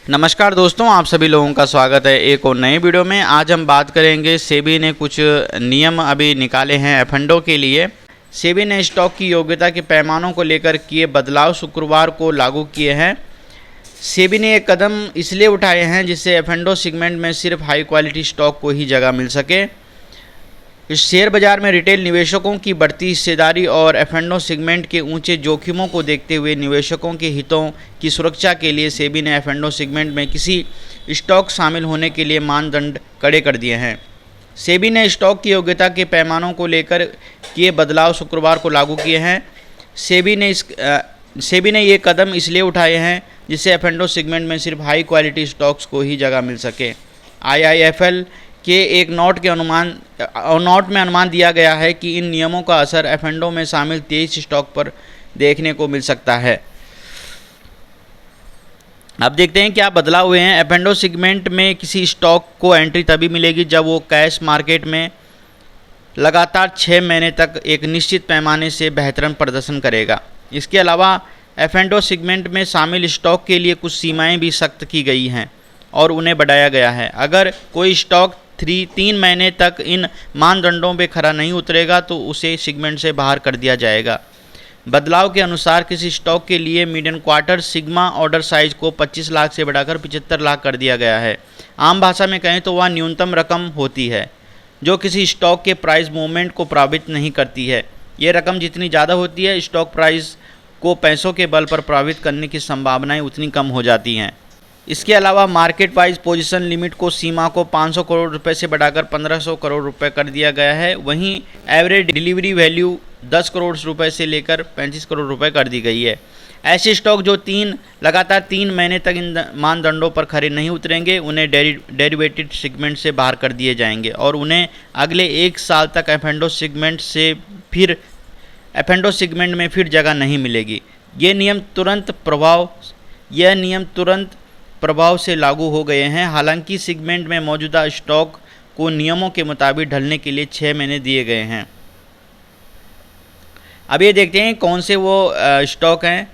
नमस्कार दोस्तों, आप सभी लोगों का स्वागत है एक और नए वीडियो में। आज हम बात करेंगे सेबी ने कुछ नियम अभी निकाले हैं एफ&ओ के लिए। सेबी ने स्टॉक की योग्यता के पैमानों को लेकर किए बदलाव शुक्रवार को लागू किए हैं। सेबी ने एक कदम इसलिए उठाए हैं जिससे एफ&ओ सेगमेंट में सिर्फ हाई क्वालिटी स्टॉक को ही जगह मिल सके। इस शेयर बाजार में रिटेल निवेशकों की बढ़ती हिस्सेदारी और एफ&ओ सेगमेंट के ऊंचे जोखिमों को देखते हुए निवेशकों के हितों की सुरक्षा के लिए सेबी ने एफ&ओ सेगमेंट में किसी स्टॉक शामिल होने के लिए मानदंड कड़े कर दिए हैं। सेबी ने स्टॉक की योग्यता के पैमानों को लेकर किए बदलाव शुक्रवार को लागू किए हैं। सेबी ने ये कदम इसलिए उठाए हैं जिससे एफ&ओ सेगमेंट में सिर्फ हाई क्वालिटी स्टॉक्स को ही जगह मिल सके। IIFL के एक नोट में अनुमान दिया गया है कि इन नियमों का असर एफ&ओ में शामिल 23 स्टॉक पर देखने को मिल सकता है। अब देखते हैं क्या बदलाव हुए हैं। एफ&ओ सेगमेंट में किसी स्टॉक को एंट्री तभी मिलेगी जब वो कैश मार्केट में लगातार 6 महीने तक एक निश्चित पैमाने से बेहतरीन प्रदर्शन करेगा। इसके अलावा एफ&ओ सेगमेंट में शामिल स्टॉक के लिए कुछ सीमाएं भी सख्त की गई हैं और उन्हें बढ़ाया गया है। अगर कोई स्टॉक 3 महीने तक इन मानदंडों पे खरा नहीं उतरेगा तो उसे सेगमेंट से बाहर कर दिया जाएगा। बदलाव के अनुसार किसी स्टॉक के लिए median quarter sigma order size को 25 लाख से बढ़ाकर 75 लाख कर दिया गया है। आम भाषा में कहें तो वह न्यूनतम रकम होती है जो किसी स्टॉक के प्राइस मूवमेंट को प्रभावित नहीं करती है। ये रकम जितनी ज़्यादा होती है, स्टॉक प्राइस को पैसों के बल पर प्रभावित करने की संभावनाएं उतनी कम हो जाती हैं। इसके अलावा मार्केट वाइज पोजीशन लिमिट को सीमा को 500 करोड़ रुपए से बढ़ाकर 1500 करोड़ रुपए कर दिया गया है। वहीं एवरेज डिलीवरी वैल्यू 10 करोड़ रुपए से लेकर 35 करोड़ रुपए कर दी गई है। ऐसे स्टॉक जो लगातार 3 महीने तक इन मानदंडों पर खरे नहीं उतरेंगे उन्हें डेरिवेटिव सेगमेंट से बाहर कर दिए जाएंगे और उन्हें अगले 1 साल तक एफ&ओ सेगमेंट में फिर जगह नहीं मिलेगी। ये नियम तुरंत प्रभाव से लागू हो गए हैं। हालांकि सेगमेंट में मौजूदा स्टॉक को नियमों के मुताबिक ढलने के लिए 6 महीने दिए गए हैं। अब ये देखते हैं कौन से वो स्टॉक हैं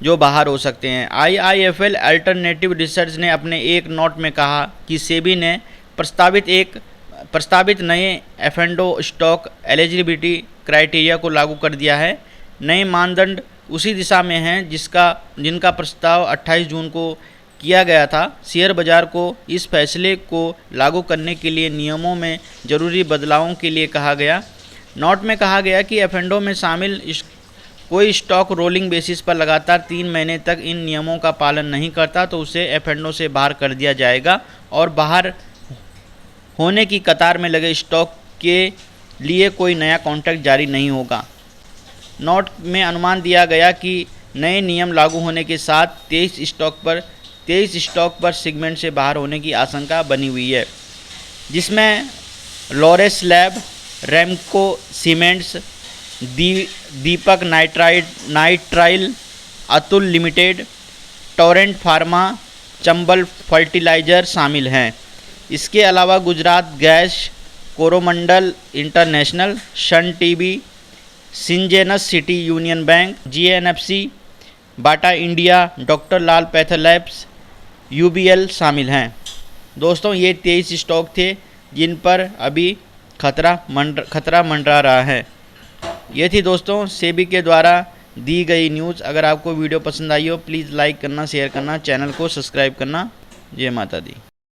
जो बाहर हो सकते हैं। IIFL अल्टरनेटिव रिसर्च ने अपने एक नोट में कहा कि सेबी ने प्रस्तावित नए एफ&ओ स्टॉक एलिजिबिलिटी क्राइटेरिया को लागू कर दिया है। नए मानदंड उसी दिशा में हैं जिनका प्रस्ताव 28 जून को किया गया था। शेयर बाजार को इस फैसले को लागू करने के लिए नियमों में ज़रूरी बदलावों के लिए कहा गया। नोट में कहा गया कि एफ&ओ में शामिल कोई स्टॉक रोलिंग बेसिस पर लगातार 3 महीने तक इन नियमों का पालन नहीं करता तो उसे एफ&ओ से बाहर कर दिया जाएगा और बाहर होने की कतार में लगे स्टॉक के लिए कोई नया कॉन्ट्रैक्ट जारी नहीं होगा। नोट में अनुमान दिया गया कि नए नियम लागू होने के साथ 23 स्टॉक पर सेगमेंट से बाहर होने की आशंका बनी हुई है, जिसमें Laurus lab, Ramco cements, Deepak nitrile, Atul limited, Torrent pharma, Chambal fertilizer शामिल हैं। इसके अलावा Gujarat gas, Coromandel international, Sun TV, Syngene City Union Bank, GNFC, Bata India, doctor Lal pathlabs, UBL शामिल हैं। दोस्तों, ये 23 स्टॉक थे जिन पर अभी खतरा मंडरा रहा है। ये थी दोस्तों सेबी के द्वारा दी गई न्यूज़। अगर आपको वीडियो पसंद आई हो प्लीज़ लाइक करना, शेयर करना, चैनल को सब्सक्राइब करना। जय माता दी।